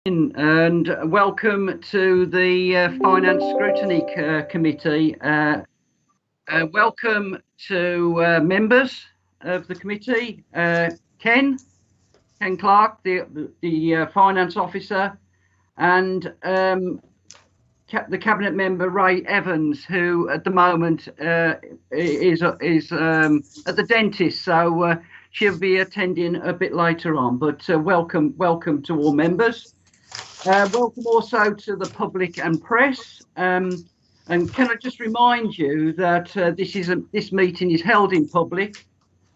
And welcome to the Finance Scrutiny Committee. Welcome to members of the committee, Ken Clark, the Finance Officer, and the Cabinet Member Ray Evans, who at the moment is at the dentist, so she'll be attending a bit later on. But welcome to all members. Welcome also to the public and press. And can I just remind you that this meeting is held in public,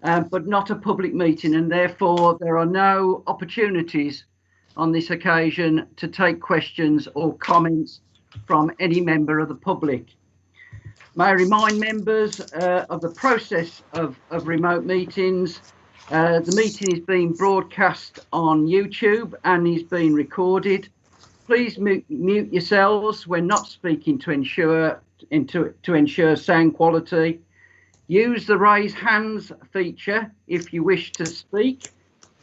but not a public meeting, and therefore there are no opportunities on this occasion to take questions or comments from any member of the public. May I remind members of the process of remote meetings. The meeting is being broadcast on YouTube and is being recorded. Please mute yourselves when not speaking to ensure sound quality. Use the raise hands feature if you wish to speak,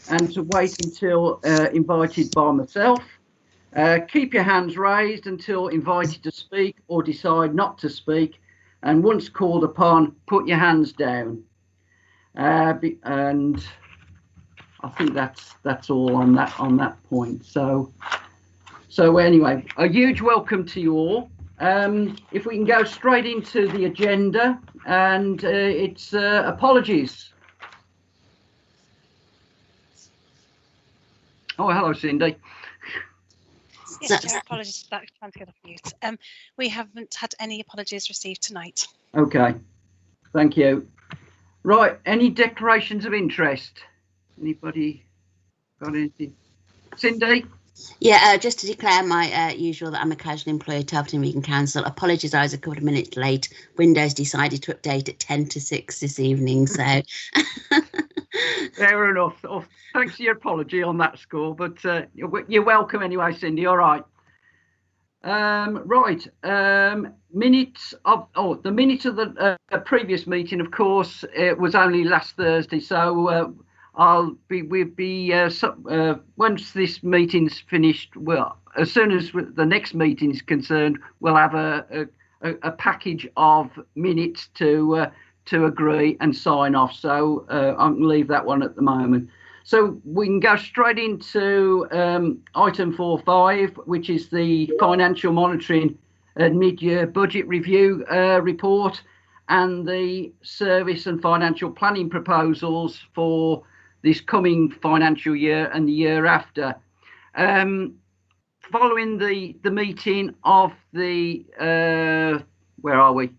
and to wait until invited by myself. Keep your hands raised until invited to speak or decide not to speak, and once called upon, put your hands down. And I think that's all on that point. So anyway, a huge welcome to you all. If we can go straight into the agenda, and it's apologies. Oh, hello, Cindy. Yes, Chair, apologies for that. Trying to get off mute. We haven't had any apologies received tonight. Okay, thank you. Right, any declarations of interest? Anybody got anything? Cindy? Yeah, just to declare my usual that I'm a casual employee, Tarleton Region Council. Apologise, I was a couple of minutes late. Windows decided to update at 10 to 6 this evening, so. Fair enough. Oh, thanks for your apology on that score, but you're welcome anyway, Cindy. All right. Minutes of the minute of the previous meeting, of course, it was only last Thursday, so once this meeting's finished, well, as soon as the next meeting is concerned, we'll have a package of minutes to agree and sign off. So I'm going to leave that one at the moment. So we can go straight into item 4.5, which is the financial monitoring and mid-year budget review report, and the service and financial planning proposals for this coming financial year and the year after. Following the meeting of the, where are we?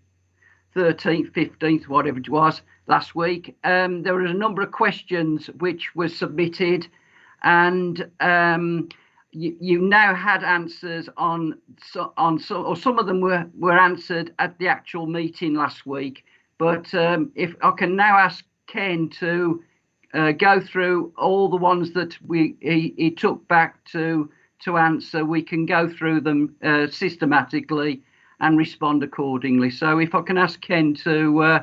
13th, 15th, whatever it was, last week, there were a number of questions which were submitted, and you now had answers on some, or some of them were answered at the actual meeting last week. But if I can now ask Ken to go through all the ones that he took back to answer, we can go through them systematically and respond accordingly. So if I can ask Ken to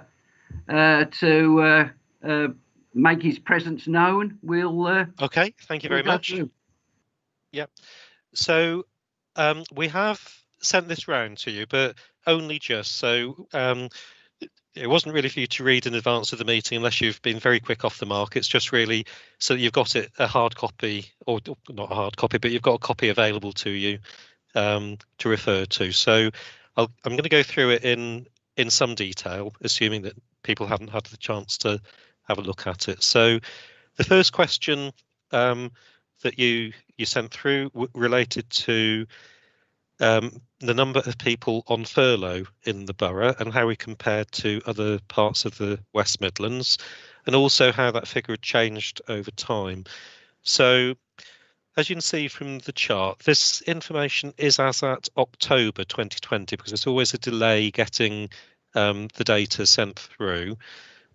make his presence known, we'll. Okay, thank you very much. Yep. So we have sent this round to you, but only just so. It wasn't really for you to read in advance of the meeting unless you've been very quick off the mark. It's just really so that you've got it a hard copy, or not a hard copy, but you've got a copy available to you to refer to. So I'm going to go through it in some detail, assuming that people haven't had the chance to have a look at it. So the first question that you sent through related to the number of people on furlough in the borough and how we compared to other parts of the West Midlands, and also how that figure had changed over time. So as you can see from the chart, this information is as at October 2020, because there's always a delay getting the data sent through.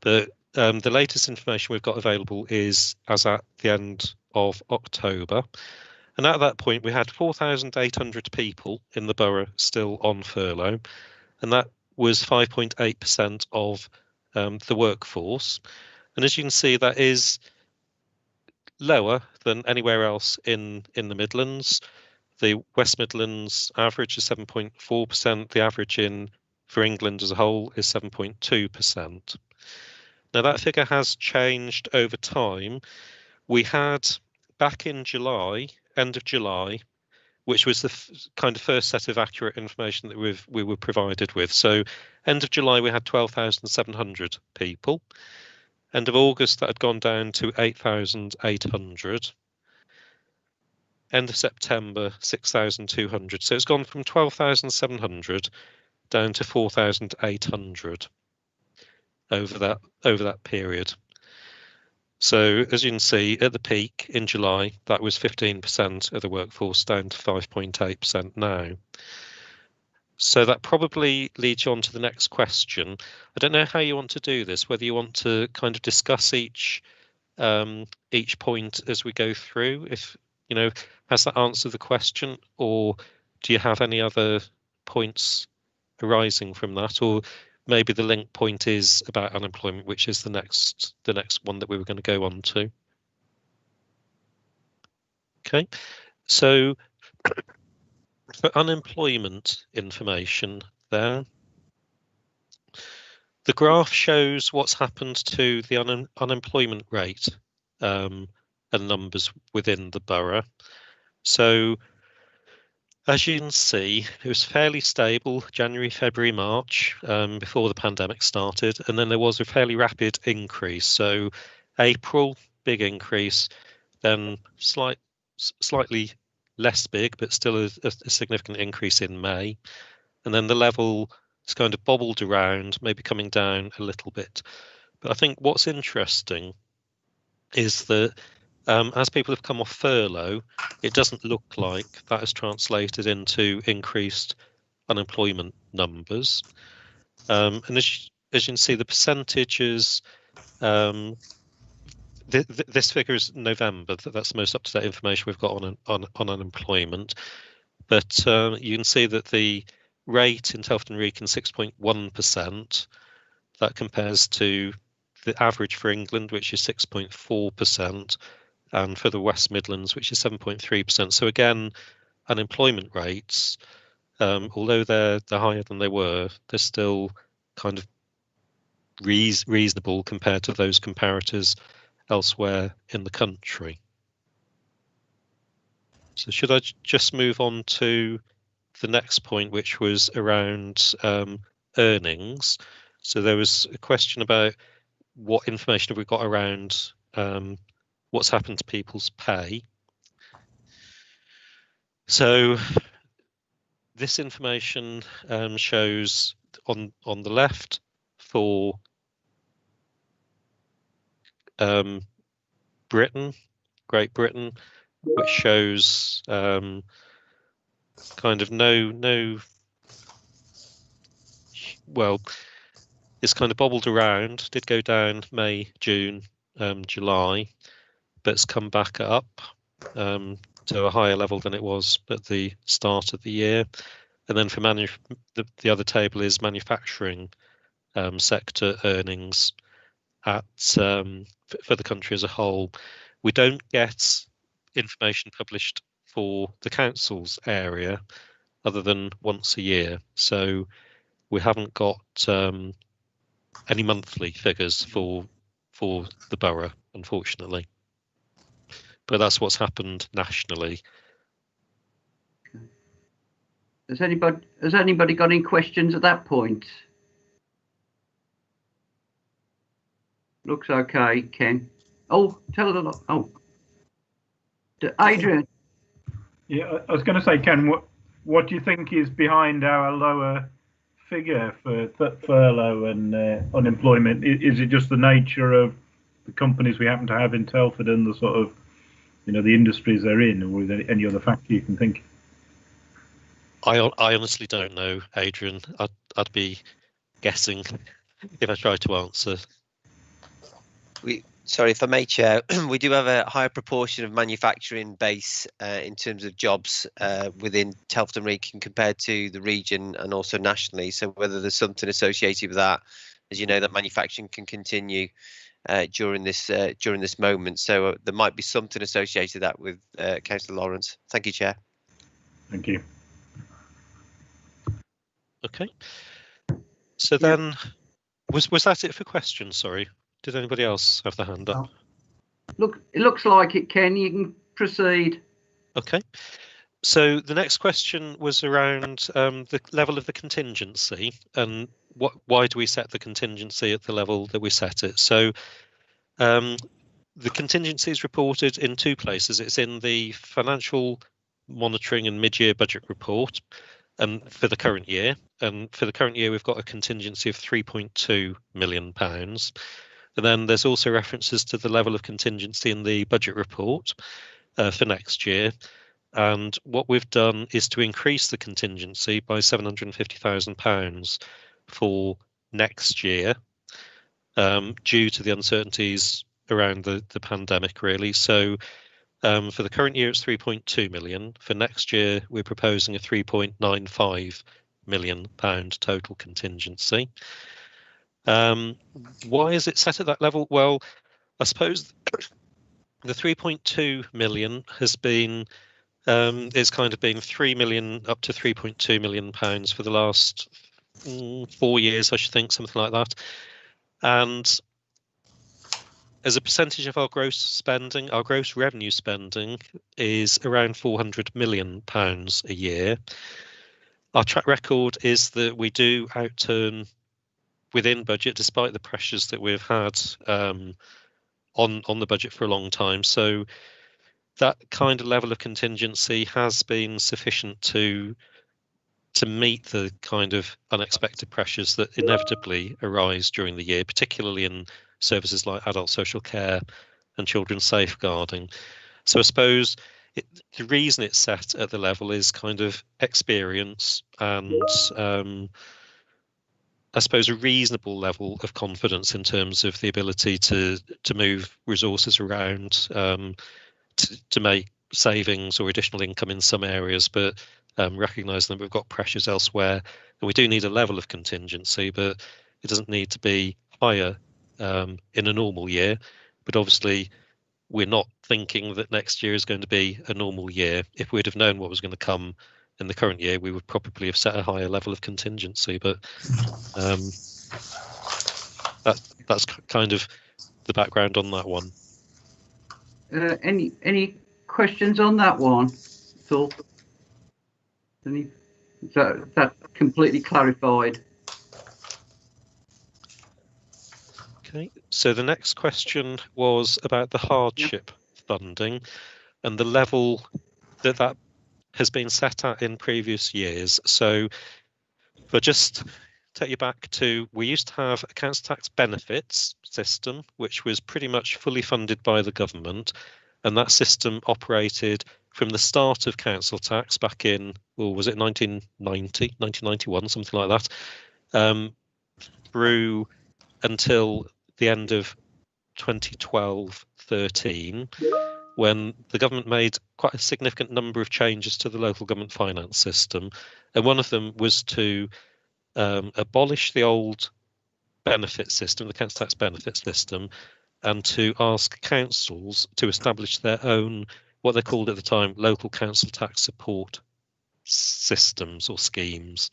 But the latest information we've got available is as at the end of October. And at that point, we had 4,800 people in the borough still on furlough, and that was 5.8% of the workforce. And as you can see, that is lower than anywhere else in the Midlands. The West Midlands average is 7.4%. The average for England as a whole is 7.2%. Now that figure has changed over time. We had back in July, end of July, which was the kind of first set of accurate information that we were provided with. So end of July, we had 12,700 people. End of August, that had gone down to 8,800. End of September, 6,200. So it's gone from 12,700 down to 4,800 over that period. So as you can see, at the peak in July, that was 15% of the workforce, down to 5.8% now. So that probably leads you on to the next question. I don't know how you want to do this, whether you want to kind of discuss each point as we go through, if, you know, has that answered the question, or do you have any other points arising from that? Or maybe the link point is about unemployment, which is the next one that we were going to go on to. Okay, so for unemployment information there, the graph shows what's happened to the unemployment rate and numbers within the borough. So as you can see, it was fairly stable January, February, March before the pandemic started, and then there was a fairly rapid increase. So April, big increase, then slightly less big, but still a significant increase in May. And then the level is kind of bobbled around, maybe coming down a little bit. But I think what's interesting is that as people have come off furlough, it doesn't look like that has translated into increased unemployment numbers. And as you can see, the percentages, this figure is November. That's the most up-to-date information we've got on unemployment. But you can see that the rate in Telford and Wrekin 6.1%. That compares to the average for England, which is 6.4%. And for the West Midlands, which is 7.3%. So again, unemployment rates, although they're higher than they were, they're still kind of reasonable compared to those comparators elsewhere in the country. So should I just move on to the next point, which was around earnings? So there was a question about what information have we got around what's happened to people's pay. So this information shows on the left for Great Britain, which shows kind of well, it's kind of bobbled around, did go down May, June, July, but it's come back up to a higher level than it was at the start of the year. And then for the other table is manufacturing sector earnings at for the country as a whole. We don't get information published for the council's area other than once a year, so we haven't got any monthly figures for the borough, unfortunately. But that's what's happened nationally. Has anybody got any questions at that point? Looks okay, Ken. Oh, tell it. Oh, Adrian. Yeah, I was going to say, Ken, what do you think is behind our lower figure for furlough and unemployment? Is it just the nature of the companies we happen to have in Telford and the sort of, you know, the industries they're in, or is there any other factor you can think? I honestly don't know, Adrian. I'd be guessing if I tried to answer. Sorry, if I may, Chair, we do have a higher proportion of manufacturing base in terms of jobs within Telford and Wrekin compared to the region and also nationally. So whether there's something associated with that, as you know, that manufacturing can continue during this moment. So there might be something associated with that with Councillor Lawrence. Thank you, Chair. Thank you. Okay. So then, was that it for questions? Sorry, did anybody else have their hand up? Look, it looks like it, Ken. You can proceed. Okay. So the next question was around the level of the contingency and why do we set the contingency at the level that we set it? So the contingency is reported in two places. It's in the financial monitoring and mid-year budget report for the current year. And for the current year, we've got a contingency of £3.2 million. And then there's also references to the level of contingency in the budget report for next year. And what we've done is to increase the contingency by £750,000 for next year due to the uncertainties around the pandemic, really. So for the current year, it's 3.2 million. For next year, we're proposing a 3.95 million pound total contingency. Why is it set at that level? Well, I suppose the 3.2 million has been it's kind of been 3 million up to 3.2 million pounds for the last 4 years, I should think, something like that. And as a percentage of our gross spending, our gross revenue spending is around £400 million a year. Our track record is that we do outturn within budget, despite the pressures that we've had on the budget for a long time. So that kind of level of contingency has been sufficient to meet the kind of unexpected pressures that inevitably arise during the year, particularly in services like adult social care and children's safeguarding. So I suppose the reason it's set at the level is kind of experience and I suppose a reasonable level of confidence in terms of the ability to move resources around to make savings or additional income in some areas, but recognising that we've got pressures elsewhere, and we do need a level of contingency, but it doesn't need to be higher in a normal year. But obviously, we're not thinking that next year is going to be a normal year. If we'd have known what was going to come in the current year, we would probably have set a higher level of contingency. But that's kind of the background on that one. Any questions on that one? So, that completely clarified. Okay, so the next question was about the hardship funding and the level that has been set at in previous years. So if I just take you back to, we used to have a council tax benefits system, which was pretty much fully funded by the government. And that system operated from the start of council tax back in, well, was it 1990, 1991, something like that, through until the end of 2012-13, when the government made quite a significant number of changes to the local government finance system. And one of them was to abolish the old benefit system, the council tax benefit system, and to ask councils to establish their own, what they called at the time, local council tax support systems or schemes.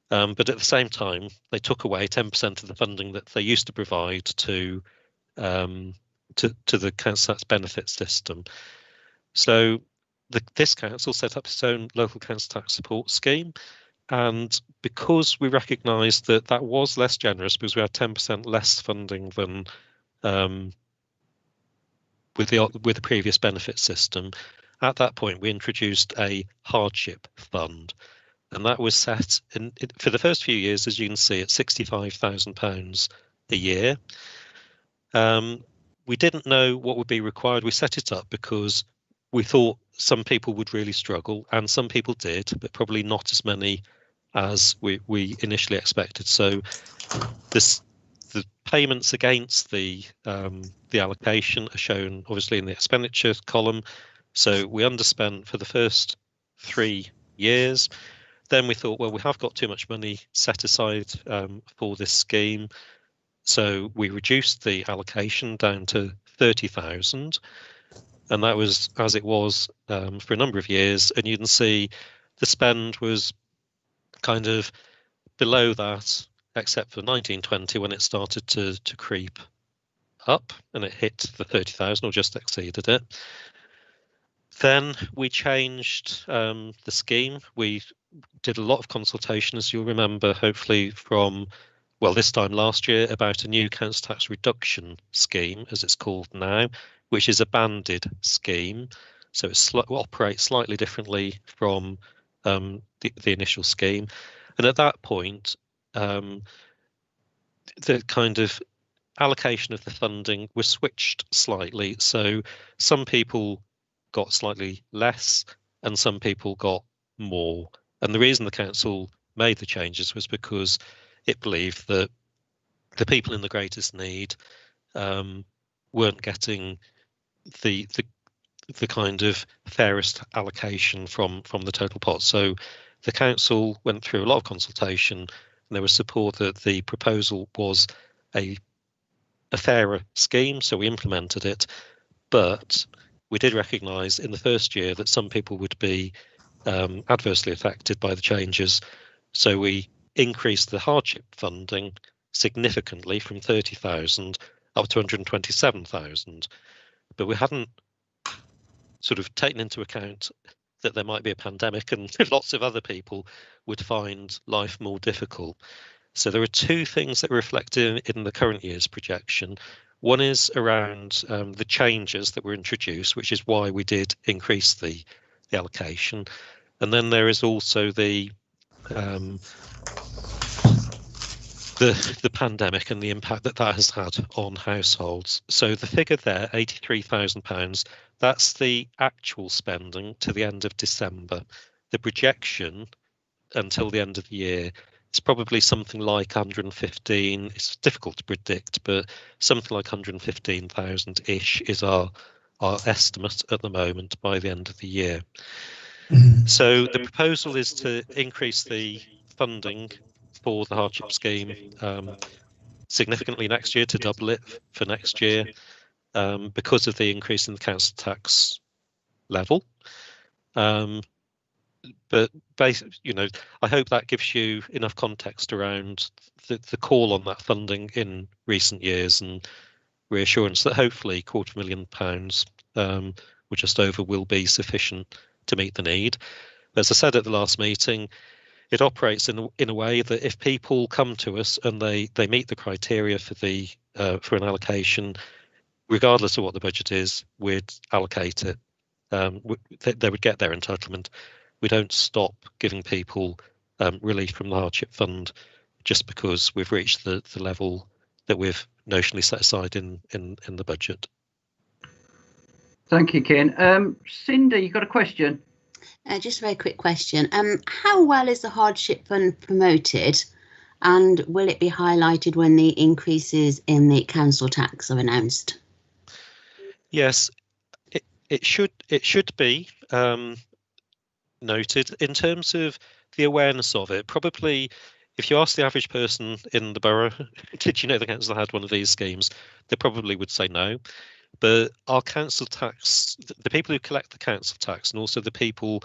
But at the same time, they took away 10% of the funding that they used to provide to the council tax benefit system. So this council set up its own local council tax support scheme. And because we recognised that that was less generous, because we had 10% less funding than with the previous benefit system, at that point we introduced a hardship fund, and that was set in for the first few years, as you can see, at £65,000 a year. We didn't know what would be required. We set it up because we thought some people would really struggle, and some people did, but probably not as many as we initially expected. So the payments against the allocation are shown obviously in the expenditure column. So we underspent for the first 3 years. Then we thought, well, we have got too much money set aside for this scheme. So we reduced the allocation down to 30,000. and that was as it was for a number of years. And you can see the spend was kind of below that, except for 1920 when it started to creep up and it hit the 30,000 or just exceeded it. Then we changed the scheme. We did a lot of consultation, as you'll remember, hopefully from, well, this time last year, about a new council tax reduction scheme, as it's called now, which is a banded scheme. So it operates slightly differently from the initial scheme. And at that point, the kind of allocation of the funding was switched slightly. So some people got slightly less and some people got more. And the reason the council made the changes was because it believed that the people in the greatest need weren't getting the kind of fairest allocation from the total pot. So the council went through a lot of consultation and there was support that the proposal was a fairer scheme, so we implemented it, but we did recognise in the first year that some people would be adversely affected by the changes, so we increased the hardship funding significantly from 30,000 up to 127,000, but we hadn't sort of taken into account that there might be a pandemic and lots of other people would find life more difficult. So there are two things that are reflected in the current year's projection. One is around the changes that were introduced, which is why we did increase the allocation. And then there is also the pandemic and the impact that has had on households. So the figure there, £83,000, that's the actual spending to the end of December. The projection until the end of the year, it's probably something like 115. It's difficult to predict, but something like 115,000-ish is our estimate at the moment by the end of the year. So the proposal is to increase the funding for the hardship scheme significantly next year, to double it for next year, because of the increase in the council tax level. But basically, I hope that gives you enough context around the call on that funding in recent years and reassurance that hopefully £250,000 or just over will be sufficient to meet the need. As I said at the last meeting, it operates in a way that if people come to us and they meet the criteria for an allocation, regardless of what the budget is, we'd allocate it. They would get their entitlement. We don't stop giving people relief from the Hardship Fund just because we've reached the level that we've notionally set aside in the budget. Thank you, Ken. Cindy, you got a question? Just a very quick question. How well is the Hardship Fund promoted, and will it be highlighted when the increases in the council tax are announced? Yes, it should be noted. In terms of the awareness of it, probably if you ask the average person in the borough, did you know the council had one of these schemes, they probably would say no. But our council tax, the people who collect the council tax, and also the people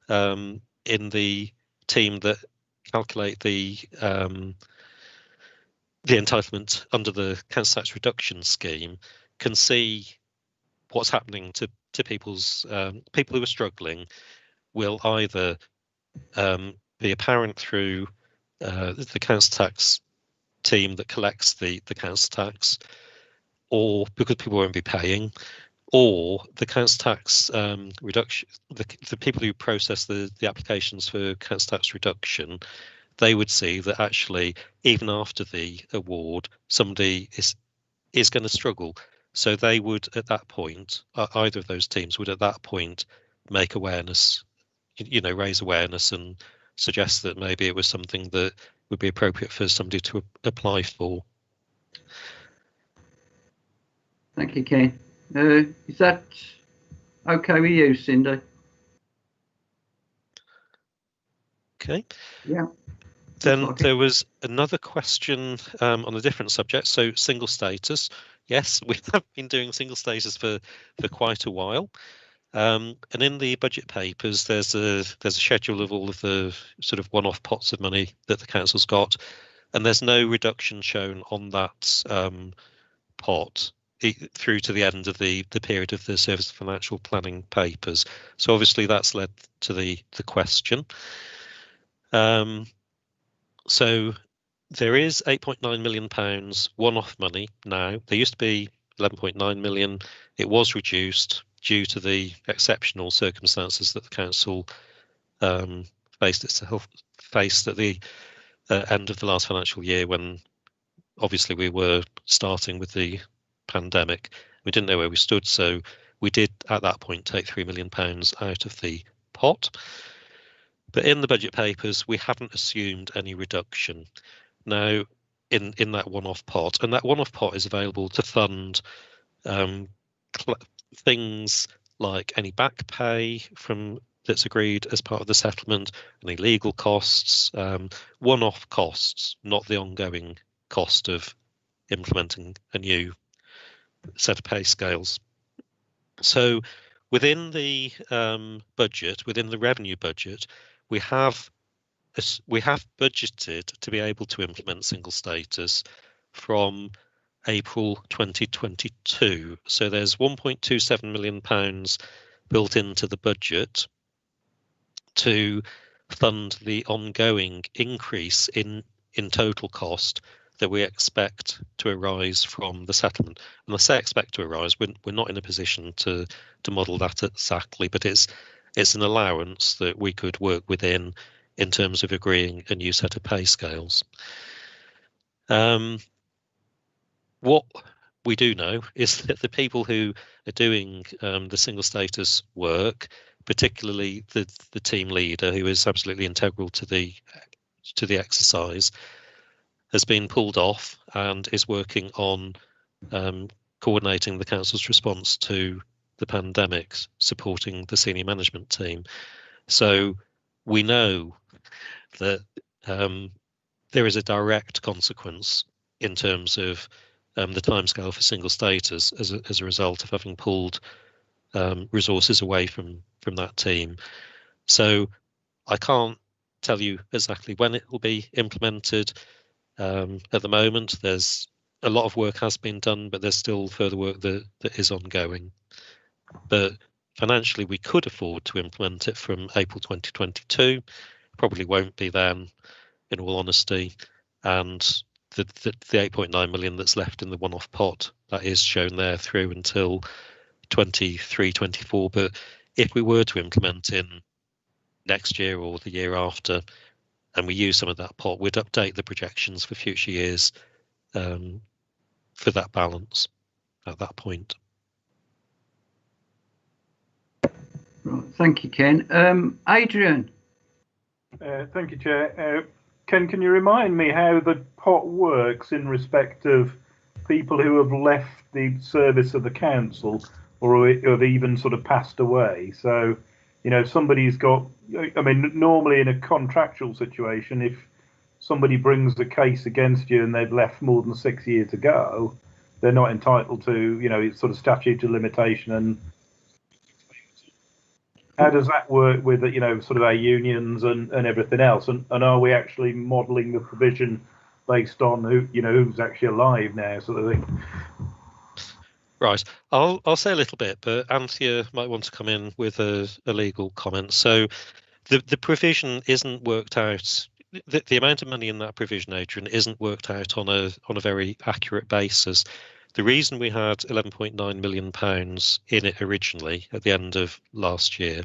in the team that calculate the entitlement under the council tax reduction scheme, can see what's happening to people's people who are struggling. Will either be apparent through the council tax team that collects the council tax, or because people won't be paying, or the council tax reduction, the people who process the applications for council tax reduction, they would see that actually even after the award, somebody is going to struggle. So they would at that point, either of those teams would at that point make awareness, raise awareness and suggest that maybe it was something that would be appropriate for somebody to apply for. Thank you, Ken. Is that okay with you, Cindy? Okay. Yeah. Then there was another question on a different subject, so single status. yes, we have been doing single status for quite a while. And in the budget papers, there's a schedule of all of the sort of one-off pots of money that the council's got, and there's no reduction shown on that pot through to the end of the period of the Service Financial Planning papers. So obviously that's led to the question. So there is £8.9 million one-off money now. There used to be 11.9 million. It was reduced due to the exceptional circumstances that the council faced at the end of the last financial year, when obviously we were starting with the pandemic. We didn't know where we stood, so we did at that point take £3 million out of the pot. But in the budget papers, we haven't assumed any reduction. Now, in that one-off pot, and that one-off pot is available to fund things like any back pay that's agreed as part of the settlement, any legal costs, one-off costs, not the ongoing cost of implementing a new set of pay scales. So within the budget, within the revenue budget, we have budgeted to be able to implement single status from April 2022. So there's £1.27 million built into the budget to fund the ongoing increase in total cost that we expect to arise from the settlement. And I say expect to arise, we're not in a position to model that exactly, but it's an allowance that we could work within in terms of agreeing a new set of pay scales. What we do know is that the people who are doing the single status work, particularly the team leader, who is absolutely integral to the exercise, has been pulled off and is working on coordinating the council's response to the pandemic, supporting the senior management team. So we know that there is a direct consequence in terms of the timescale for single status as a result of having pulled resources away from that team. So I can't tell you exactly when it will be implemented. At the moment, there's a lot of work has been done, but there's still further work that is ongoing. But financially, we could afford to implement it from April 2022. Probably won't be then, in all honesty. And the 8.9 million that's left in the one-off pot, that is shown there through until 23-24. But if we were to implement in next year or the year after, and we use some of that pot, we'd update the projections for future years for that balance at that point. Right, thank you, Ken. Adrian. Thank you, Chair. Ken, can you remind me how the pot works in respect of people who have left the service of the council or have even sort of passed away? So, you know, if somebody's got, I mean, normally in a contractual situation, if somebody brings a case against you and they've left more than 6 years ago, they're not entitled to, you know, it's sort of statute of limitation. And how does that work with, you know, sort of our unions and everything else? And are we actually modelling the provision based on who, you know, who's actually alive now, sort of thing? Right, I'll say a little bit, but Anthea might want to come in with a legal comment. So the provision isn't worked out. The amount of money in that provision, Adrian, isn't worked out on a very accurate basis. The reason we had £11.9 million in it originally at the end of last year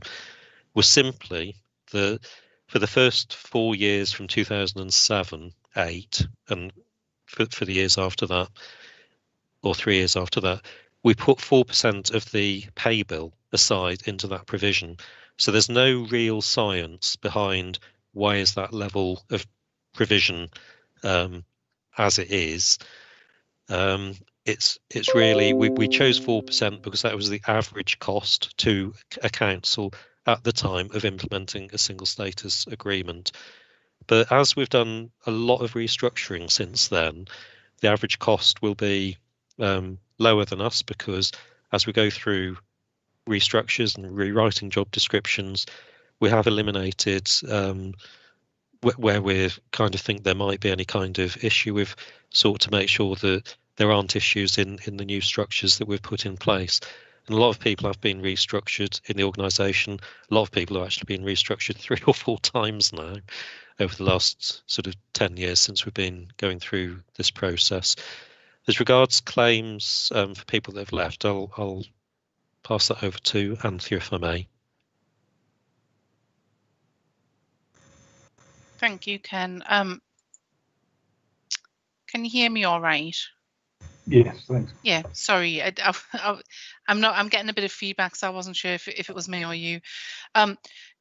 was simply that for the first 4 years from 2007-8 and for the years after that, or 3 years after that, we put 4% of the pay bill aside into that provision. So there's no real science behind why is that level of provision as it is. It's really, we chose 4% because that was the average cost to a council at the time of implementing a single status agreement. But as we've done a lot of restructuring since then, the average cost will be lower than us, because as we go through restructures and rewriting job descriptions, we have eliminated where we kind of think there might be any kind of issue. We've sought to make sure that there aren't issues in the new structures that we've put in place. And a lot of people have been restructured in the organisation. A lot of people have actually been restructured 3 or 4 times now over the last sort of 10 years since we've been going through this process. As regards claims for people that have left, I'll pass that over to Anthea, if I may. Thank you, Ken. Can you hear me all right? Yes, thanks. Yeah, sorry. I'm getting a bit of feedback, so I wasn't sure if it was me or you.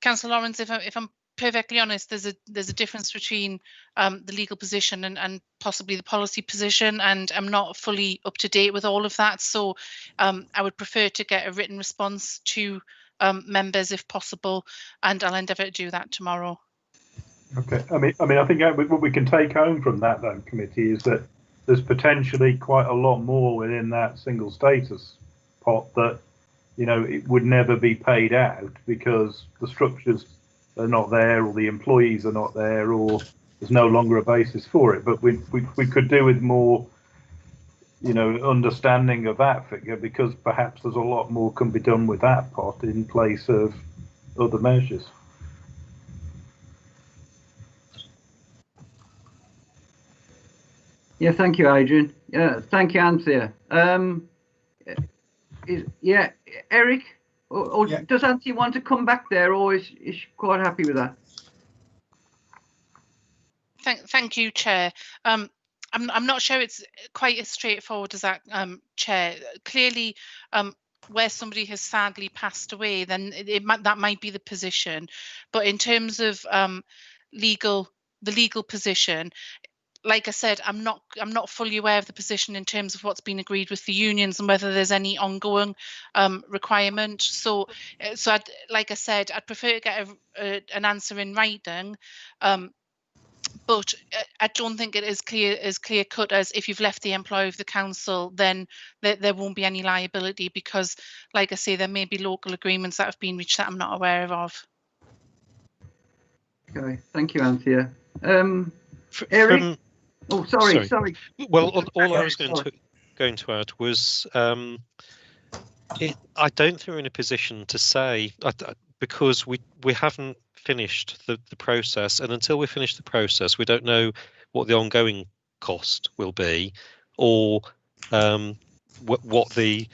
Councillor Lawrence, if I'm perfectly honest, there's a difference between the legal position and possibly the policy position, and I'm not fully up to date with all of that. So I would prefer to get a written response to members if possible, and I'll endeavour to do that tomorrow. Okay. I mean, I think what we can take home from that, though, committee, is that there's potentially quite a lot more within that single status pot that, you know, it would never be paid out because the structures are not there, or the employees are not there, or there's no longer a basis for it. But we could do with more, you know, understanding of that figure, because perhaps there's a lot more can be done with that pot in place of other measures. Yeah, thank you, Adrian. Yeah, thank you, Anthea. Eric, or Yeah. Does Anthea want to come back there, or is she quite happy with that? Thank you, Chair. I'm not sure it's quite as straightforward as that, Chair. Clearly, where somebody has sadly passed away, then that might be the position. But in terms of the legal position, like I said, I'm not fully aware of the position in terms of what's been agreed with the unions and whether there's any ongoing requirement. So like I said, I'd prefer to get an answer in writing. But I don't think it is clear cut as if you've left the employ of the council, then there won't be any liability, because, like I say, there may be local agreements that have been reached that I'm not aware of. Okay, thank you, Anthea. Eric? Oh, sorry. Well, all I was going to add was I don't think we're in a position to say, because we haven't finished the process, and until we finish the process, we don't know what the ongoing cost will be, or what the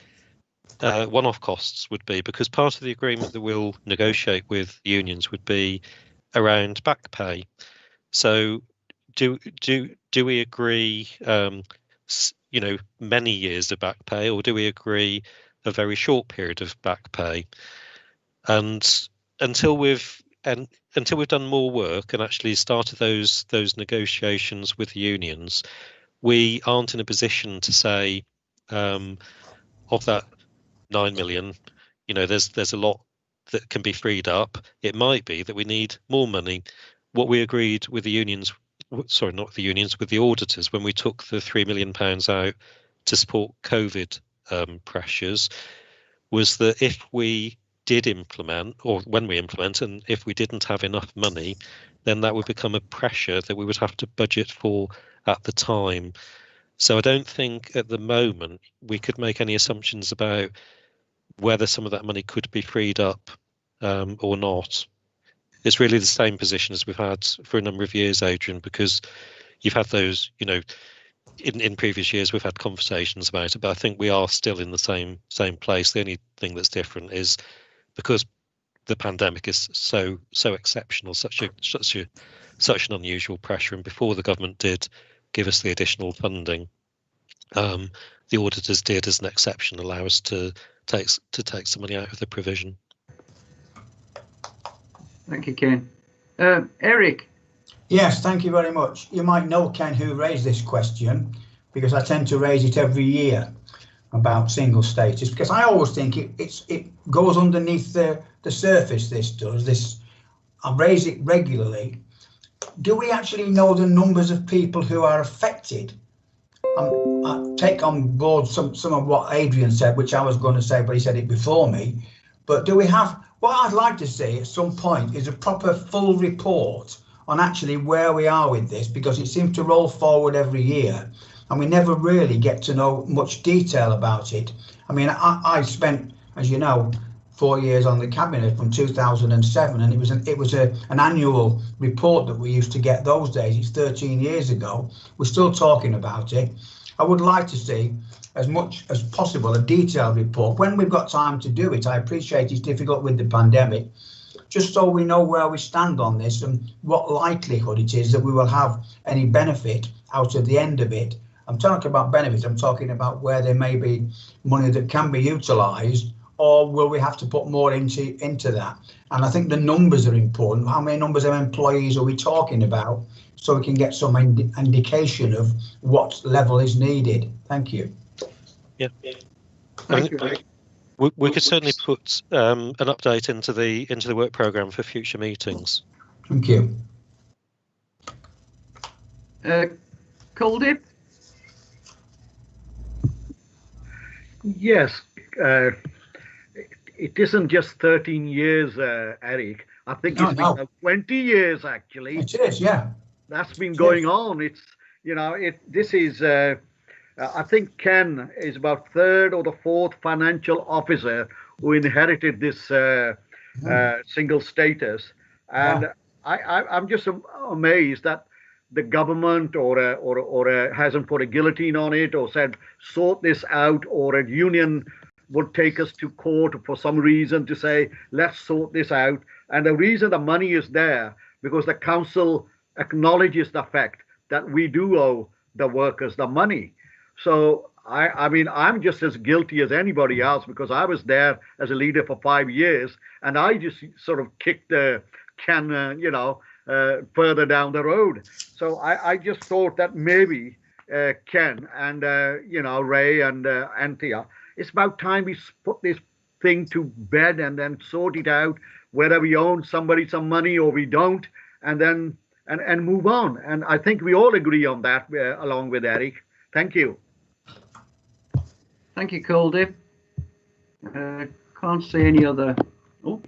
one-off costs would be, because part of the agreement that we'll negotiate with unions would be around back pay. So do we agree you know, many years of back pay, or do we agree a very short period of back pay? And until we've done more work and actually started those negotiations with the unions, we aren't in a position to say of that 9 million, you know, there's a lot that can be freed up. It might be that we need more money. What we agreed with the unions, sorry, not the unions, with the auditors, when we took the £3 million out to support COVID pressures, was that if we did implement, or when we implement, and if we didn't have enough money, then that would become a pressure that we would have to budget for at the time. So I don't think at the moment we could make any assumptions about whether some of that money could be freed up or not. It's really the same position as we've had for a number of years, Adrian, because you've had those, you know, in previous years we've had conversations about it, but I think we are still in the same place. The only thing that's different is because the pandemic is so exceptional, such an unusual pressure, and before the government did give us the additional funding, the auditors did, as an exception, allow us to take some money out of the provision. Thank you, Ken. Eric? Yes, thank you very much. You might know, Ken, who raised this question, because I tend to raise it every year about single status, because I always think it goes underneath the surface. I raise it regularly. Do we actually know the numbers of people who are affected I take on board some of what Adrian said, which I was going to say, but he said it before me. But do we have, what I'd like to see at some point is a proper full report on actually where we are with this, because it seems to roll forward every year and we never really get to know much detail about it. I mean, I spent, as you know, 4 years on the cabinet from 2007, and it was an annual report that we used to get those days. It's 13 years ago. We're still talking about it. I would like to see, as much as possible, a detailed report when we've got time to do it. I appreciate it's difficult with the pandemic, just so we know where we stand on this and what likelihood it is that we will have any benefit out of the end of it. I'm talking about benefits, I'm talking about where there may be money that can be utilised, or will we have to put more into that? And I think the numbers are important. How many numbers of employees are we talking about, so we can get some indication of what level is needed? Thank you. Yeah. Thank you. We could certainly put an update into the work programme for future meetings. Thank you. Culdip? Yes, it isn't just 13 years, Eric. I think it's been 20 years actually. It is, yeah. That's been going on. It's, you know, this is, I think Ken is about third or the fourth financial officer who inherited this single status. And I'm just amazed that the government or hasn't put a guillotine on it or said sort this out, or a union would take us to court for some reason to say let's sort this out. And the reason the money is there because the council acknowledges the fact that we do owe the workers the money. So I mean, I'm just as guilty as anybody else, because I was there as a leader for 5 years and I just sort of kicked the can, further down the road. So I just thought that maybe Ken and, Ray and Anthea, it's about time we put this thing to bed and then sort it out, whether we owe somebody some money or we don't, and then and move on. And I think we all agree on that, along with Eric. Thank you. Thank you, Culdip. Can't see any other. Oh.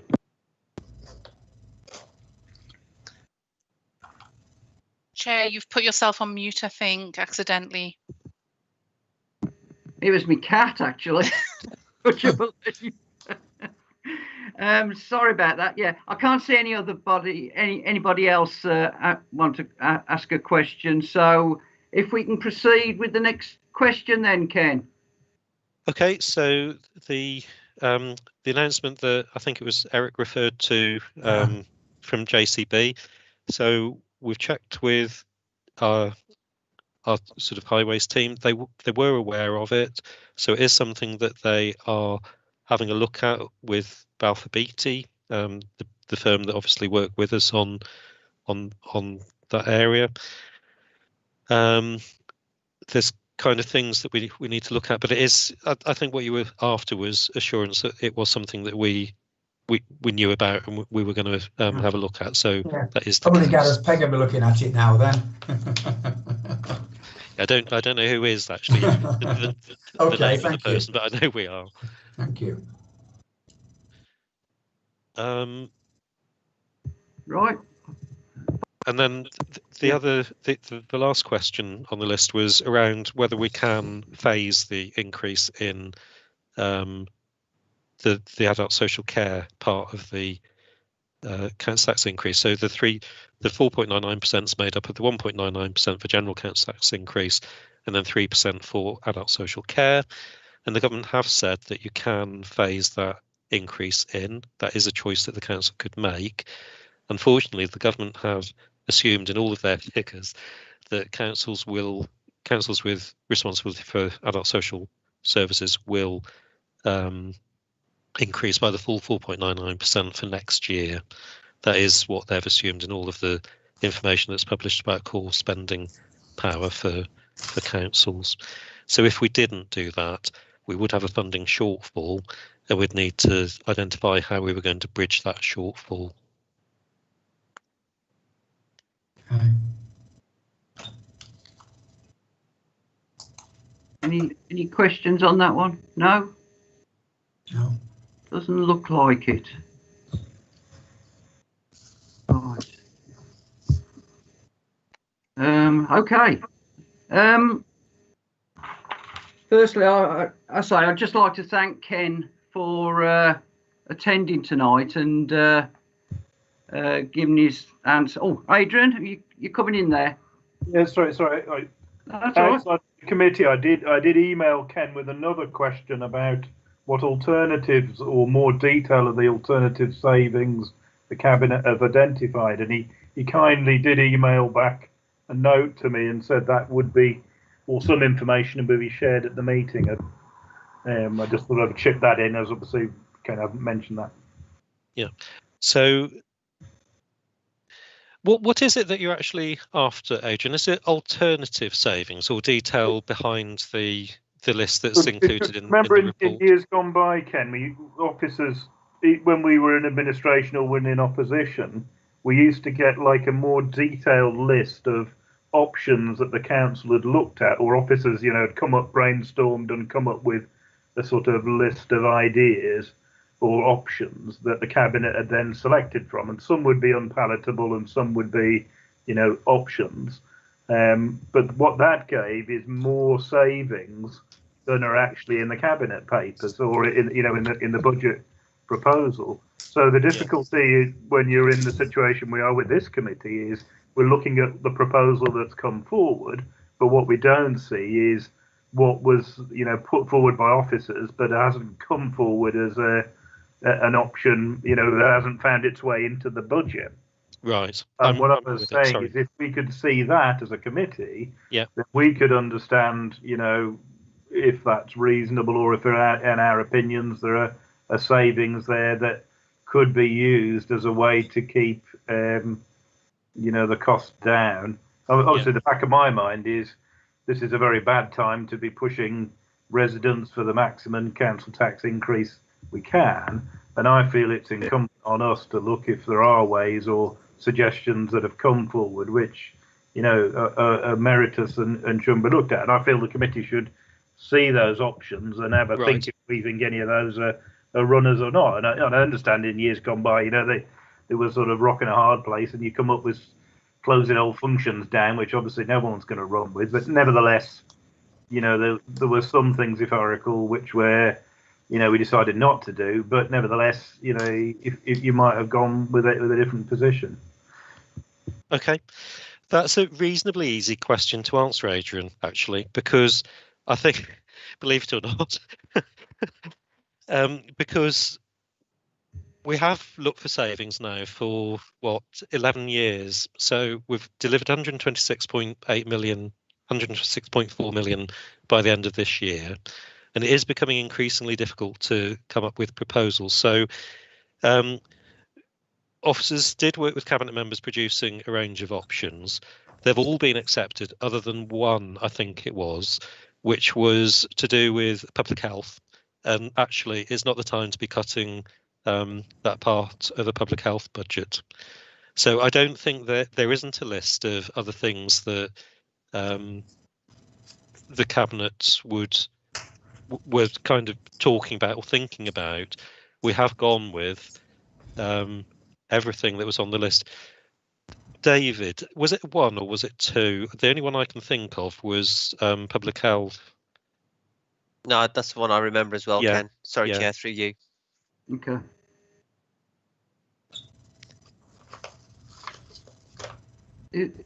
Chair, you've put yourself on mute, I think, accidentally. It was my cat, actually. Would you believe? Sorry about that. Yeah, I can't see any other anybody else want to ask a question. So if we can proceed with the next question, then Ken. Okay, so the announcement that I think it was Eric referred to from JCB. So we've checked with our sort of highways team. They were aware of it, so it is something that they are having a look at with Balfour Beatty, the firm that obviously worked with us on that area. There's kind of things that we need to look at, but it is, I think what you were after was assurance that it was something that we knew about and we were going to have a look at. So that is probably Gareth Pegg will be looking at it now then. I don't know who is actually the name of the person, but I know we are. Thank you. Right. And then the last question on the list was around whether we can phase the increase in the adult social care part of the council tax increase. So the 4.99% is made up of the 1.99% for general council tax increase, and then 3% for adult social care. And the government have said that you can phase that increase in. That is a choice that the council could make. Unfortunately, the government have assumed in all of their figures that councils with responsibility for adult social services will increase by the full 4.99% for next year. That is what they've assumed in all of the information that's published about core spending power for councils. So if we didn't do that, we would have a funding shortfall, and we'd need to identify how we were going to bridge that shortfall. Any questions on that one? No? No. Doesn't look like it. Right. Okay. Firstly, I'd just like to thank Ken for attending tonight and giving his answer. Oh, Adrian, you coming in there? Yeah, sorry. That's all right. Outside the committee, I did email Ken with another question about what alternatives or more detail of the alternative savings the cabinet have identified, and he kindly did email back a note to me and said that would be, or some information would be shared at the meeting. I just thought I'd chip that in, as obviously Ken haven't mentioned that. Yeah. So what is it that you're actually after, Adrian? Is it alternative savings or detail behind the list that's included in the report? In years gone by, Ken, officers, when we were in administration or when in opposition, we used to get like a more detailed list of options that the council had looked at, or officers, had come up, brainstormed and come up with a sort of list of ideas or options that the cabinet had then selected from, and some would be unpalatable and some would be, options. But what that gave is more savings than are actually in the cabinet papers or in the budget proposal. So the difficulty is when you're in the situation we are with this committee is we're looking at the proposal that's come forward, but what we don't see is what was put forward by officers, but hasn't come forward as an option, that hasn't found its way into the budget. Right. And what I was saying is if we could see that as a committee, then we could understand, if that's reasonable or if in our opinions there are savings there that could be used as a way to keep, the cost down. Obviously, the back of my mind is this is a very bad time to be pushing residents for the maximum council tax increase we can, and I feel it's incumbent on us to look if there are ways or suggestions that have come forward which are meritorious and shouldn't be looked at, and I feel the committee should see those options and have a think if we think any of those are runners or not. And I understand in years gone by they were sort of rocking a hard place and you come up with closing old functions down, which obviously no one's going to run with, but nevertheless there were some things, if I recall, which were we decided not to do, but nevertheless, if you might have gone with it with a different position. Okay, that's a reasonably easy question to answer, Adrian, actually, because I think, believe it or not, because we have looked for savings now for 11 years. So we've delivered 126.8 million, 126.4 million by the end of this year. And it is becoming increasingly difficult to come up with proposals. So officers did work with cabinet members producing a range of options. They've all been accepted other than one, I think it was, which was to do with public health. And actually, it's not the time to be cutting that part of the public health budget. So I don't think that there isn't a list of other things that the cabinet were kind of talking about or thinking about. We have gone with everything that was on the list. David, was it one or was it two? The only one I can think of was public health. No, that's the one I remember as well, Ken. Sorry, Chair, through you. Okay.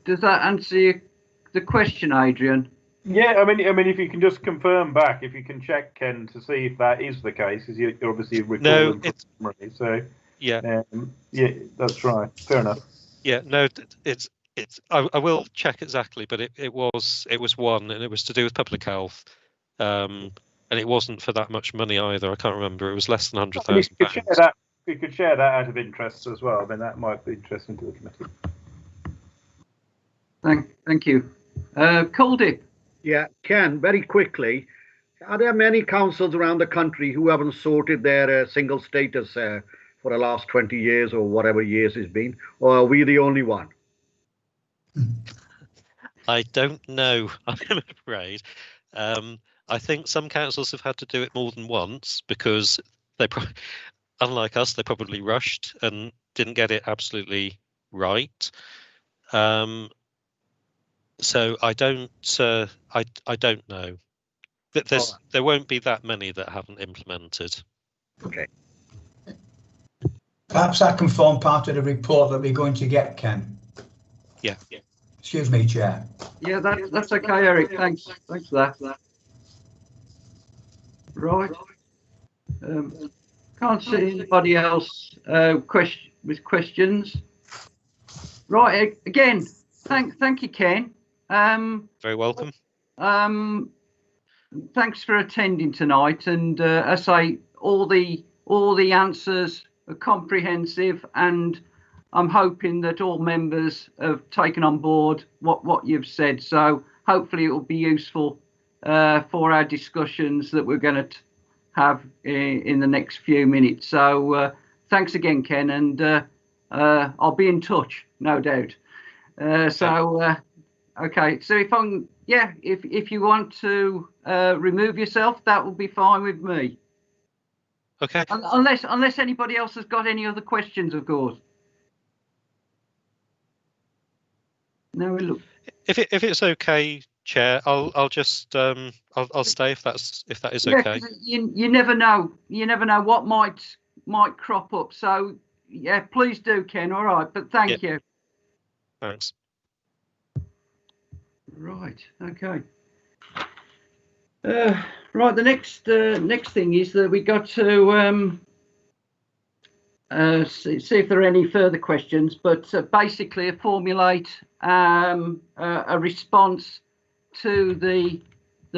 Does that answer the question, Adrian? Yeah, I mean, if you can just confirm back, if you can check, Ken, to see if that is the case, as you're obviously recalling from memory. So yeah, that's right. Fair enough. Yeah, no, it's. I will check exactly, but it was one, and it was to do with public health, and it wasn't for that much money either. I can't remember. It was less than £100,000. You could share that out of interest as well. I mean, that might be interesting to the committee. Thank you, Coldy. Yeah, Ken, very quickly, are there many councils around the country who haven't sorted their single status for the last 20 years or whatever years it's been? Or are we the only one? I don't know, I'm afraid. I think some councils have had to do it more than once because they, unlike us, they probably rushed and didn't get it absolutely right. So I don't know. There won't be that many that haven't implemented. Okay. Perhaps that can form part of the report that we're going to get, Ken. Yeah. Excuse me, Chair. Yeah, that's okay, Eric. Thanks for that. Right. Can't see anybody else with questions. Right. Again, thank you, Ken. Very welcome. Thanks for attending tonight, and I say all the answers are comprehensive, and I'm hoping that all members have taken on board what you've said. So hopefully it will be useful for our discussions that we're going to have in the next few minutes. So thanks again, Ken, and I'll be in touch, no doubt. Okay, so if you want to remove yourself, that will be fine with me. Okay. Unless anybody else has got any other questions, of course. No, look. If it's okay, Chair, I'll just I'll stay if that is okay. You never know. You never know what might crop up. So yeah, please do, Ken. All right, but thank you. Thanks. Right. Okay. Right. The next thing is that we got to see if there are any further questions, but basically formulate a response to the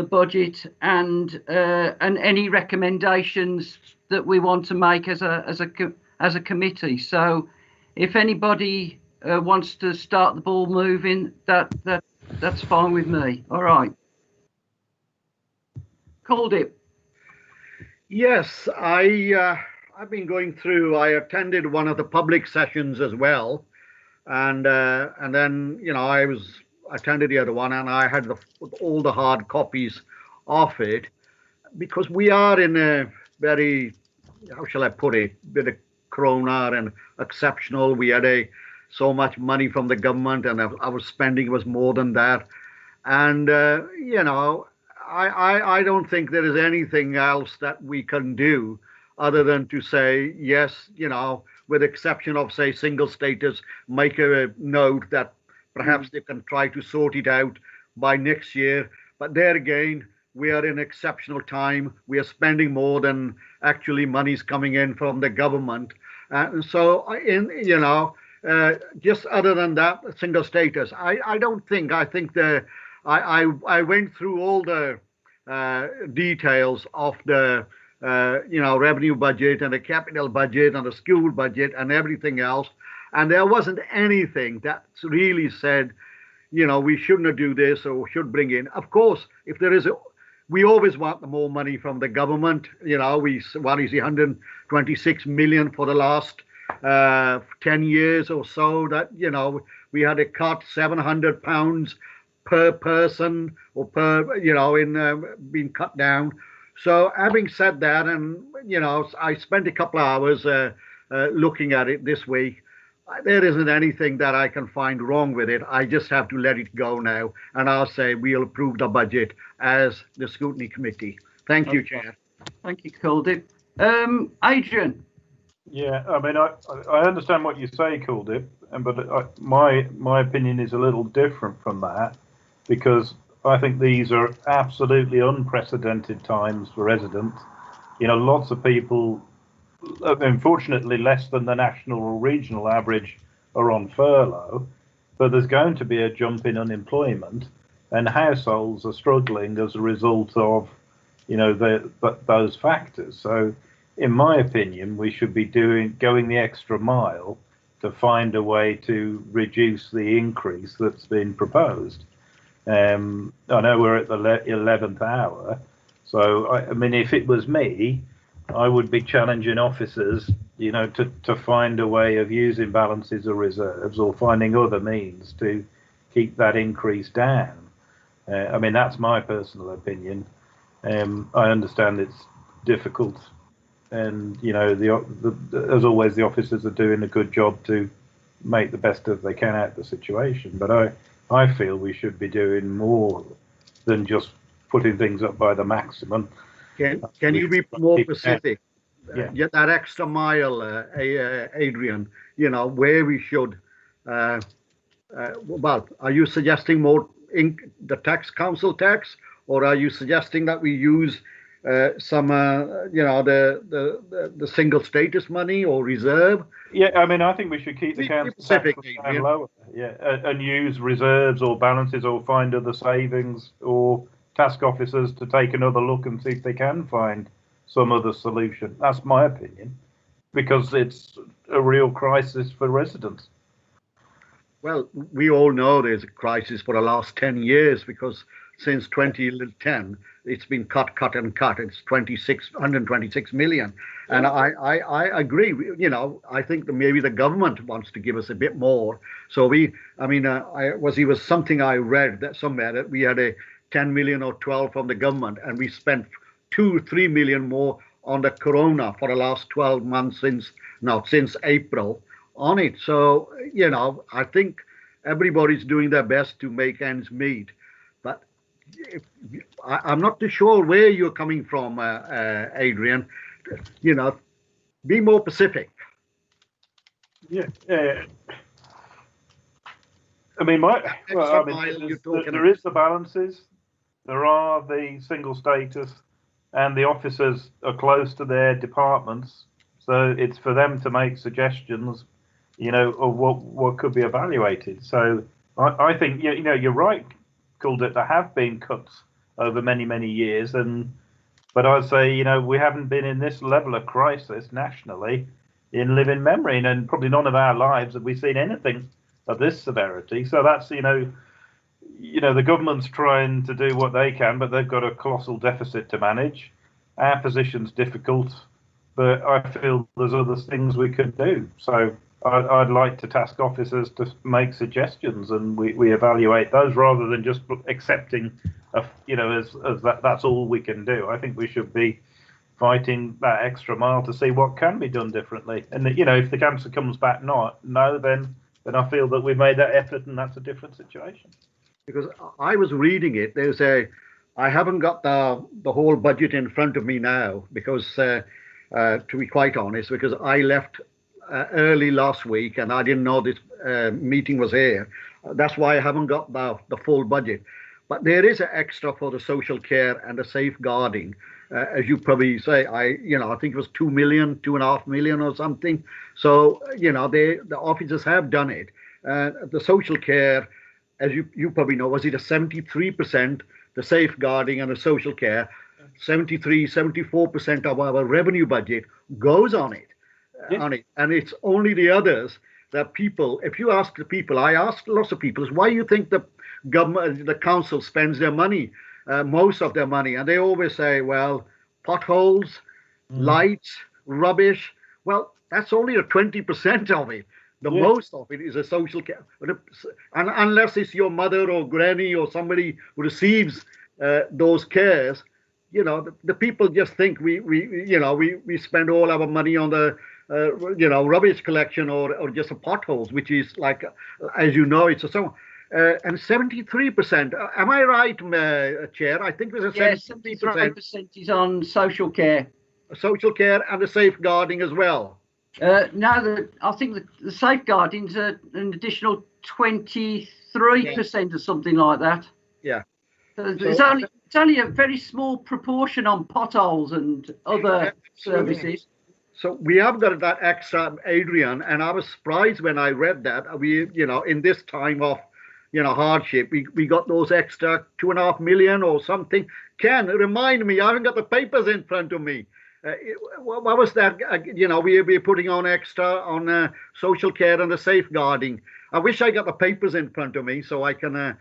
budget and any recommendations that we want to make as a committee. So, if anybody wants to start the ball moving, that's fine with me. All right. Called it. Yes, I've been going through. I attended one of the public sessions as well, and then I attended the other one, and I had all the hard copies of it, because we are in a very, how shall I put it, bit of corona and exceptional. We had so much money from the government, and our spending was more than that. And I don't think there is anything else that we can do other than to say yes, with exception of, say, single status, make a note that perhaps they can try to sort it out by next year. But there again, we are in exceptional time. We are spending more than actually money's coming in from the government. Just other than that, single status, I went through all the details of the revenue budget and the capital budget and the school budget and everything else, and there wasn't anything that really said we shouldn't do this or should bring in. Of course, if there is we always want more money from the government. We what is 126 million for the last 10 years or so, that we had to cut £700 per person or per being cut down. So having said that, and I spent a couple of hours looking at it this week. There isn't anything that I can find wrong with it. I just have to let it go now, and I'll say we'll approve the budget as the Scrutiny Committee. Thank you, Chair. Thank you, Kuldip. Adrian. Yeah, I mean, I understand what you say, Kuldip, but my opinion is a little different from that, because I think these are absolutely unprecedented times for residents. Lots of people, unfortunately less than the national or regional average, are on furlough, but there's going to be a jump in unemployment, and households are struggling as a result of those factors. So in my opinion, we should be going the extra mile to find a way to reduce the increase that's been proposed. I know we're at the 11th hour, so I mean, if it was me, I would be challenging officers, to find a way of using balances or reserves or finding other means to keep that increase down. I mean, that's my personal opinion. I understand it's difficult, and you know, as always, the officers are doing a good job to make the best of they can out of the situation. But I feel we should be doing more than just putting things up by the maximum. Can you be more specific? Yeah. Get that extra mile, Adrian. You know where we should. Well, are you suggesting more in the council tax, or are you suggesting that we use some, you know, the single status money or reserve? Yeah, I mean, I think we should keep the council tax lower. Yeah, and use reserves or balances, or find other savings, or task officers to take another look and see if they can find some other solution. That's my opinion, because it's a real crisis for residents. Well, we all know there's a crisis for the last 10 years, because since 2010, it's been cut. It's 126 million. And I agree. You know, I think that maybe the government wants to give us a bit more. So it was something I read that somewhere that we had a 10 million or 12 from the government, and we spent 2-3 million more on the corona for the last 12 months since April on it. So, you know, I think everybody's doing their best to make ends meet. But I'm not too sure where you're coming from, Adrian. You know, be more specific. Yeah. I mean, there is the balances. There are the single status, and the officers are close to their departments, so it's for them to make suggestions, you know, of what could be evaluated. So I think, you know, you're right, Kuldip, there have been cuts over many years, but I'd say, you know, we haven't been in this level of crisis nationally in living memory, and probably none of our lives have we seen anything of this severity. So that's, you know, the government's trying to do what they can, but they've got a colossal deficit to manage. Our position's difficult, but I feel there's other things we could do. So I'd like to task officers to make suggestions, and we evaluate those rather than just accepting, you know, as that's all we can do. I think we should be fighting that extra mile to see what can be done differently. And, you know, if the answer comes back no, then I feel that we've made that effort, and that's a different situation. Because I was reading it, I haven't got the whole budget in front of me now, because to be quite honest, because I left early last week and I didn't know this meeting was here. That's why I haven't got the full budget. But there is an extra for the social care and the safeguarding. As you probably say, I think it was 2.5 million or something. So, you know, the officers have done it. The social care, as you probably know, was it a 73%, the safeguarding and the social care, 74% of our revenue budget goes on it. And it's only the others that people, if you ask the people, I asked lots of people, why you think the government, the council spends their money, most of their money, and they always say, well, potholes, lights, rubbish. Well, that's only a 20% of it. The most of it is a social care, and unless it's your mother or granny or somebody who receives those cares, you know, the people just think we spend all our money on the rubbish collection or just the potholes, which is like, as you know, it's a so. And 73%. Am I right, Chair? I think there's a 73% is on social care. Social care and the safeguarding as well. No, I think the safeguarding's an additional 23% or something like that. Yeah. It's only a very small proportion on potholes and other services. So we have got that extra, Adrian, and I was surprised when I read that. We, you know, in this time of, you know, hardship, we got those extra 2.5 million or something. Ken, remind me, I haven't got the papers in front of me. What was that? You know, we're putting on extra on social care and the safeguarding. I wish I got the papers in front of me so I can,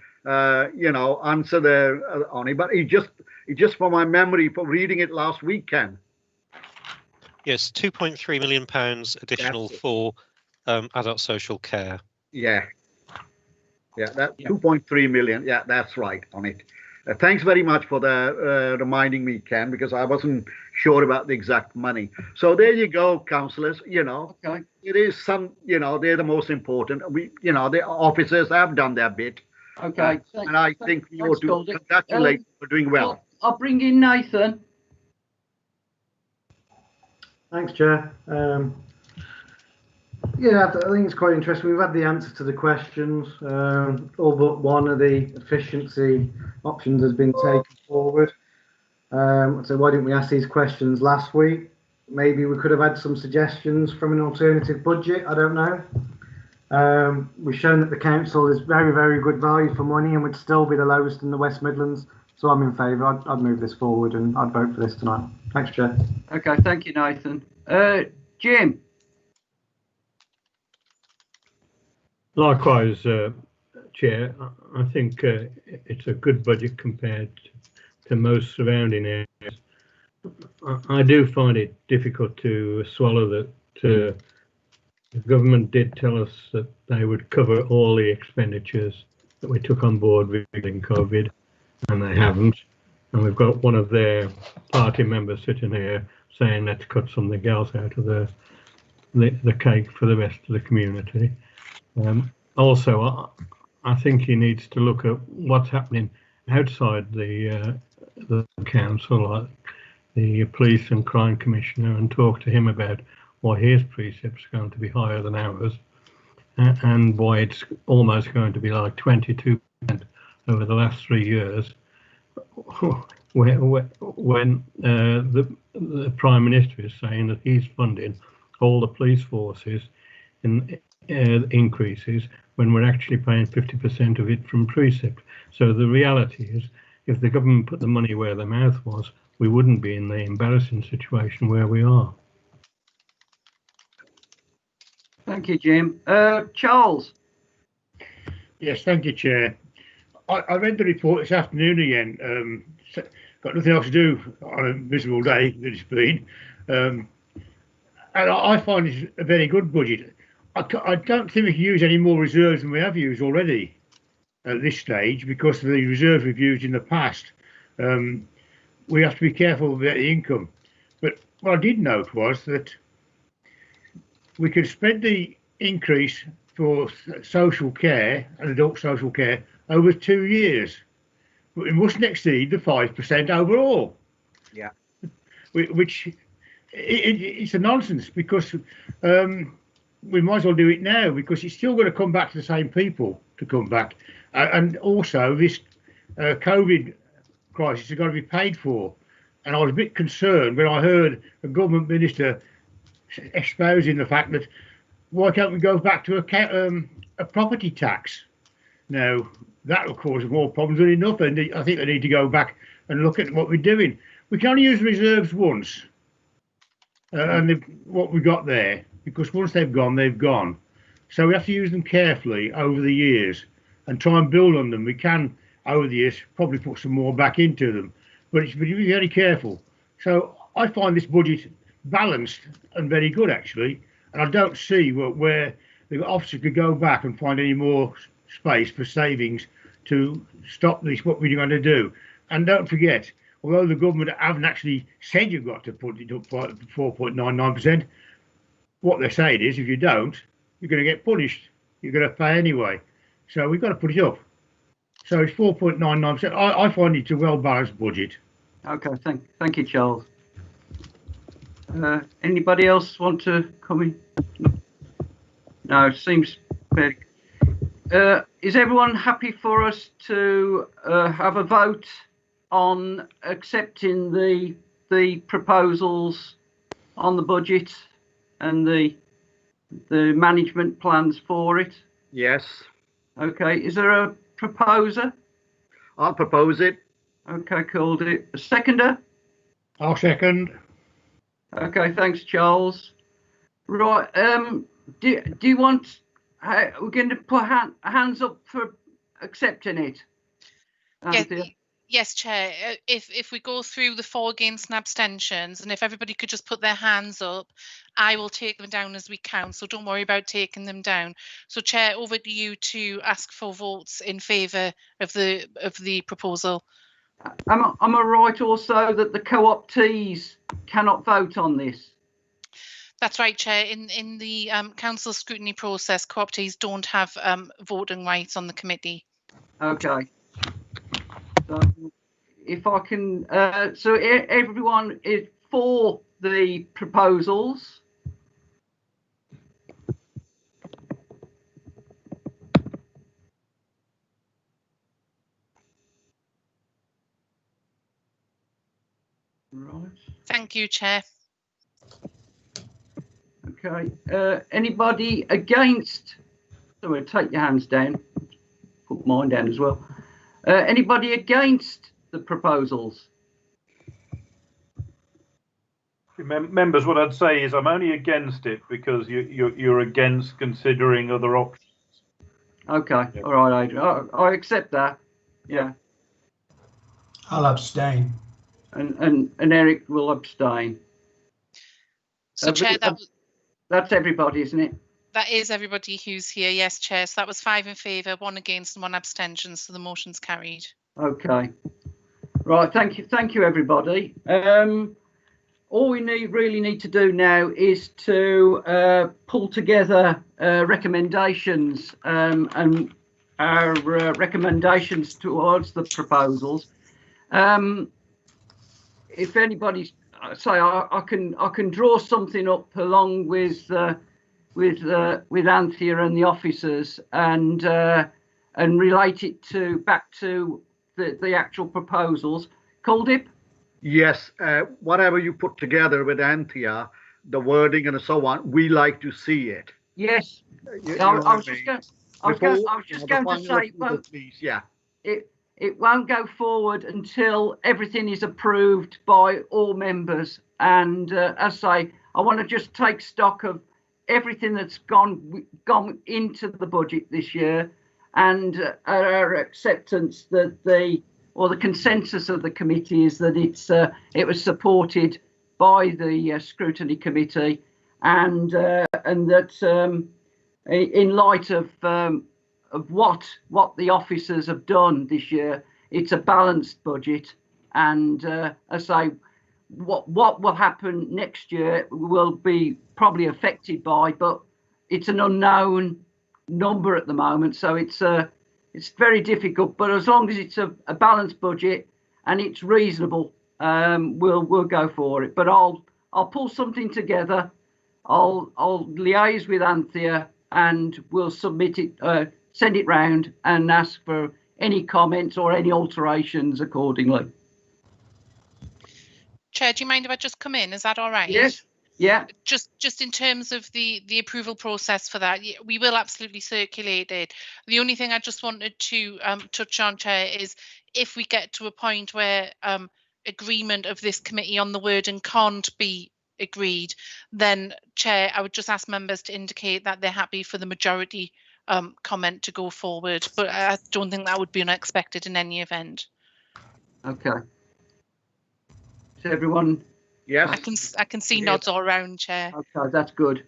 you know, answer on it. But it just from my memory for reading it last week, Ken. Yes, £2.3 million additional for adult social care. Yeah. Yeah, that 2.3 million. Yeah, that's right on it. Thanks very much for the reminding me, Ken, because I wasn't sure about the exact money. So there you go, councillors. Okay. It is some, they're the most important. The officers have done their bit. Okay. And I think we ought to congratulate them for doing well. I'll bring in Nathan. Thanks, Chair. Yeah, I think it's quite interesting. We've had the answers to the questions. All but one of the efficiency options has been taken forward. So why didn't we ask these questions last week? Maybe we could have had some suggestions from an alternative budget. I don't know. We've shown that the council is very, very good value for money and would still be the lowest in the West Midlands. So I'm in favour. I'd move this forward and I'd vote for this tonight. Thanks, Chair. Okay, thank you, Nathan. Jim. Likewise, Chair, I think it's a good budget compared to most surrounding areas. I do find it difficult to swallow that the government did tell us that they would cover all the expenditures that we took on board within COVID, and they haven't. And we've got one of their party members sitting here saying let's cut something else out of the cake for the rest of the community. Also, I think he needs to look at what's happening outside the council, like the police and crime commissioner, and talk to him about why his precepts are going to be higher than ours, and why it's almost going to be like 22% over the last 3 years, when the Prime Minister is saying that he's funding all the police forces in increases when we're actually paying 50% of it from precept. So the reality is, if the government put the money where their mouth was, we wouldn't be in the embarrassing situation where we are. Thank you, Jim. Charles. Yes, thank you, Chair. I read the report this afternoon again. Got nothing else to do on a miserable day that it's been. And I find it's a very good budget. I don't think we can use any more reserves than we have used already at this stage because of the reserves we've used in the past. We have to be careful about the income. But what I did note was that we could spread the increase for social care and adult social care over 2 years, but it mustn't exceed the 5% overall. Yeah. Which it's a nonsense because we might as well do it now because it's still going to come back to the same people to come back. And also this COVID crisis has got to be paid for. And I was a bit concerned when I heard a government minister espousing the fact that why can't we go back to a property tax? Now, that will cause more problems than enough. And I think they need to go back and look at what we're doing. We can only use reserves once. And what we got there, because once they've gone, they've gone. So we have to use them carefully over the years and try and build on them. We can, over the years, probably put some more back into them, but it's be very careful. So I find this budget balanced and very good, actually, and I don't see where the officer could go back and find any more space for savings to stop this, what we're going to do. And don't forget, although the government haven't actually said you've got to put it up by 4.99%, what they're saying is if you don't, you're going to get punished. You're going to pay anyway. So we've got to put it up. So it's 4.99%. I find it's a well-balanced budget. Okay, thank you, Charles. Anybody else want to come in? No, it seems very. Is everyone happy for us to have a vote on accepting the proposals on the budget and the management plans for it? Yes. Okay. Is there a proposer? I'll propose it. Okay, cool. A seconder? I'll second. Okay, thanks, Charles. Right. Do you want? We're going to put hands up for accepting it. Yes, Chair. If we go through the for, against and abstentions, and if everybody could just put their hands up, I will take them down as we count. So don't worry about taking them down. So, Chair, over to you to ask for votes in favour of the proposal. Am I right also that the co-optees cannot vote on this? That's right, Chair. In the council scrutiny process, co-optees don't have voting rights on the committee. Okay. So if I can, so everyone is for the proposals. Right. Thank you, Chair. Okay. Anybody against? So we'll take your hands down. Put mine down as well. Anybody against the proposals? Members, what I'd say is I'm only against it because you're against considering other options. Okay. Yeah. All right, Adrian. I accept that. Yeah. I'll abstain. And Eric will abstain. So, Chair, that's everybody, isn't it? that is everybody who's here. Yes, Chair. So that was 5 in favour, 1 against and 1 abstention. So the motion's carried. Okay. Right. Thank you, everybody. All we really need to do now is to pull together recommendations and our recommendations towards the proposals. If anybody's say I can draw something up along with Anthea and the officers and relate it back to the actual proposals. Culdip? Yes, whatever you put together with Anthea, the wording and so on, we like to see it. Yes. You I know was what just I mean? going to say, well, please, yeah. It won't go forward until everything is approved by all members. And as I say, I want to just take stock of everything that's gone into the budget this year, and our acceptance that the consensus of the committee is that it was supported by the scrutiny committee, and that in light of what the officers have done this year, it's a balanced budget. And as I say, what will happen next year will be probably affected by, but it's an unknown number at the moment, so it's very difficult. But as long as it's a balanced budget and it's reasonable, we'll go for it. But I'll pull something together. I'll liaise with Anthea and we'll submit it, send it round and ask for any comments or any alterations accordingly. Chair, do you mind if I just come in? Is that all right? Yes. Yeah. Just in terms of the approval process for that, we will absolutely circulate it. The only thing I just wanted to touch on, Chair, is if we get to a point where agreement of this committee on the wording can't be agreed, then, Chair, I would just ask members to indicate that they're happy for the majority comment to go forward. But I don't think that would be unexpected in any event. Okay. So everyone. Yes. I can see nods all around, Chair. Okay, that's good.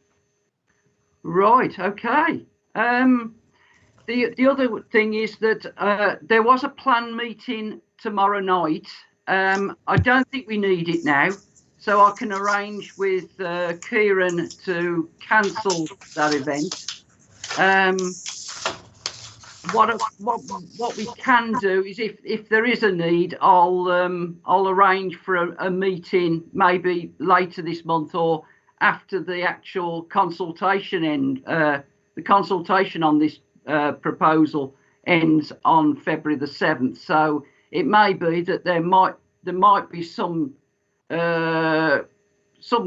Right. Okay. The other thing is that there was a planned meeting tomorrow night. I don't think we need it now, so I can arrange with Kieran to cancel that event. What we can do is if there is a need, I'll arrange for a meeting maybe later this month or after the actual consultation the consultation on this proposal ends on February the 7th. So it may be that there might be some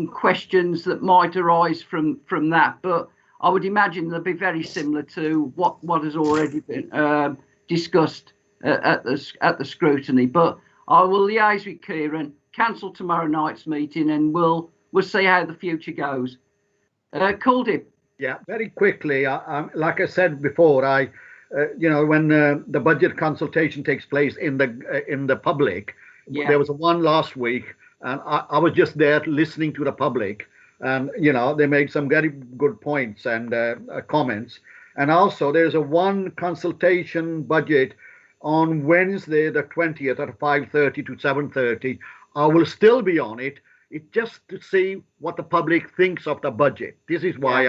questions that might arise from that, but I would imagine they'll be very similar to what has already been discussed at the scrutiny. But I will liaise with Kieran, cancel tomorrow night's meeting, and we'll see how the future goes. Culdip. Yeah, very quickly. Like I said before, when the budget consultation takes place in the public, there was one last week, and I was just there listening to the public. And they made some very good points and comments. And also there's one consultation budget on Wednesday, the 20th at 5:30 to 7:30. I will still be on it. It's just to see what the public thinks of the budget. This is why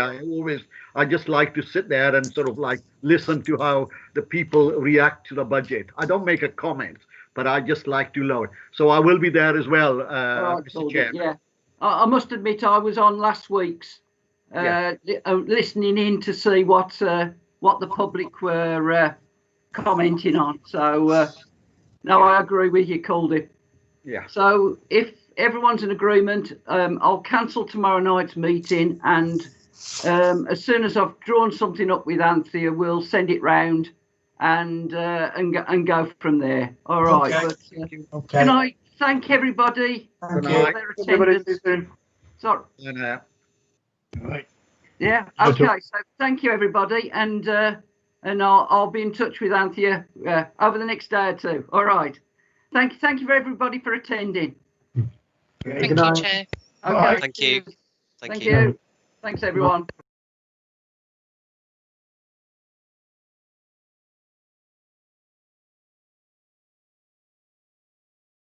I just like to sit there and sort of like listen to how the people react to the budget. I don't make a comment, but I just like to know it. So I will be there as well, Mr. Chair. Yeah, I must admit I was on last week's, listening in to see what the public were commenting on. So no, I agree with you, Caldy. Yeah. So if everyone's in agreement, I'll cancel tomorrow night's meeting, and as soon as I've drawn something up with Anthea, we'll send it round and go from there. All right. Okay. But, can I thank everybody for their attendance? Sorry. Right. Yeah. Okay. So thank you, everybody, and I'll be in touch with Anthea over the next day or two. All right. Thank you for everybody for attending. Thank you, Chair. Okay. Thank you. Thank you. Thanks, everyone.